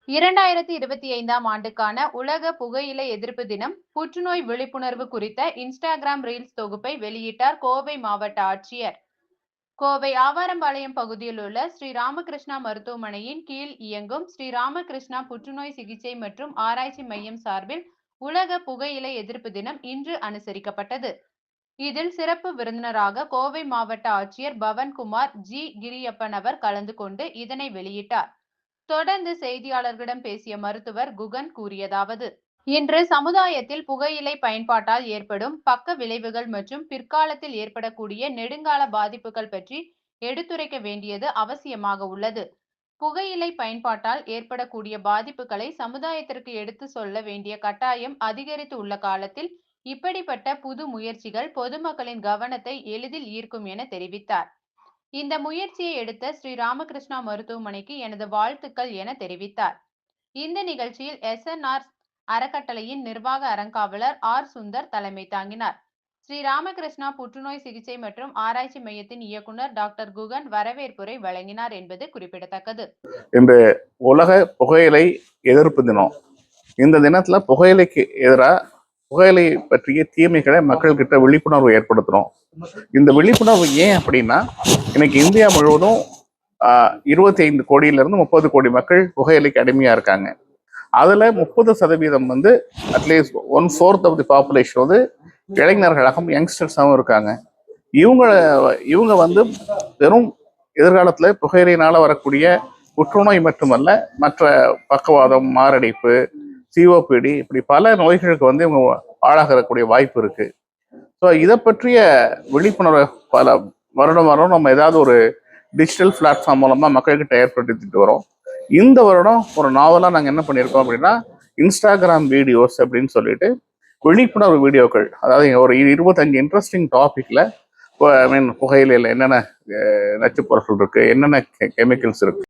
2025ஆம் ஆண்டுக்கான உலக புகையிலை எதிர்ப்பு தினம் புற்றுநோய் விழிப்புணர்வு குறித்த இன்ஸ்டாகிராம் ரீல்ஸ் தொகுப்பை வெளியிட்டார் கோவை மாவட்ட ஆட்சியர். கோவை ஆவாரம்பாளையம் பகுதியில் உள்ள ஸ்ரீ ராமகிருஷ்ணா மருத்துவமனையின் கீழ் இயங்கும் ஸ்ரீ ராமகிருஷ்ணா புற்றுநோய் சிகிச்சை மற்றும் ஆராய்ச்சி மையம் சார்பில் உலக புகையிலை எதிர்ப்பு தினம் இன்று அனுசரிக்கப்பட்டது. இதில் சிறப்பு விருந்தினராக கோவை மாவட்ட ஆட்சியர் பவன்குமார் ஜி கிரியப்பன் அவர் கலந்து கொண்டு இதனை வெளியிட்டார். தொடர்ந்து செய்தியாளர்களிடம் பேசிய மருத்துவர் குகன் கூறியதாவது: இன்று சமுதாயத்தில் புகையிலை பயன்பாட்டால் ஏற்படும் பக்க விளைவுகள் மற்றும் பிற்காலத்தில் ஏற்படக்கூடிய நெடுங்கால பாதிப்புகள் பற்றி எடுத்துரைக்க வேண்டியது அவசியமாக உள்ளது. புகையிலை பயன்பாட்டால் ஏற்படக்கூடிய பாதிப்புகளை சமுதாயத்திற்கு எடுத்து சொல்ல வேண்டிய கட்டாயம் அதிகரித்து உள்ள காலத்தில் இப்படிப்பட்ட புது முயற்சிகள் பொதுமக்களின் கவனத்தை எளிதில் ஈர்க்கும் என தெரிவித்தார். இந்த முயற்சியை எடுத்த ஸ்ரீ ராமகிருஷ்ணா மருத்துவமனைக்கு எனது வாழ்த்துக்கள் என தெரிவித்தார். இந்த நிகழ்ச்சியில் SNR அறக்கட்டளையின் நிர்வாக அறங்காவலர் ஆர். சுந்தர் தலைமை தாங்கினார். ஸ்ரீ ராமகிருஷ்ணா புற்றுநோய் சிகிச்சை மற்றும் ஆராய்ச்சி மையத்தின் இயக்குனர் டாக்டர் குகன் வரவேற்புரை வழங்கினார் என்பது குறிப்பிடத்தக்கது. இந்த உலக புகையிலை எதிர்ப்பு தினம். இந்த தினத்துல புகையிலைக்கு எதிராக புகையிலை பற்றிய தீமைகளை மக்கள்கிட்ட விழிப்புணர்வு ஏற்படுத்துறோம். இந்த விழிப்புணர்வு ஏன் அப்படின்னா, இன்னைக்கு இந்தியா முழுவதும் 25 கோடியிலிருந்து 30 கோடி மக்கள் புகையிலைக்கு அடிமையா இருக்காங்க. அதுல 30% வந்து அட்லீஸ்ட் 1/4 ஆஃப் தி பாப்புலேஷன் வந்து இளைஞர்களாகவும் யங்ஸ்டர்ஸாகவும் இருக்காங்க. இவங்க வந்து வெறும் எதிர்காலத்துல புகையிலையினால வரக்கூடிய புற்றுநோய் மட்டுமல்ல, மற்ற பக்கவாதம், மாரடைப்பு, COPD இப்படி பல நோய்களுக்கு வந்து இவங்க ஆளாகக்கூடிய வாய்ப்பு இருக்கு. ஸோ இதை பற்றிய விழிப்புணர்வை பல வருடம் நம்ம ஏதாவது ஒரு டிஜிட்டல் பிளாட்ஃபார்ம் மூலமா மக்கள்கிட்ட ஏற்படுத்திட்டு வரோம். இந்த வருடம் ஒரு நாவலா நாங்கள் என்ன பண்ணியிருக்கோம் அப்படின்னா, இன்ஸ்டாகிராம் வீடியோஸ் அப்படின்னு சொல்லிட்டு விழிப்புணர்வு வீடியோக்கள், அதாவது ஒரு 25 இன்ட்ரெஸ்டிங் டாபிக்ல புகையிலையில் என்னென்ன நச்சுப் பொருட்கள் இருக்கு, என்னென்ன கெமிக்கல்ஸ் இருக்கு,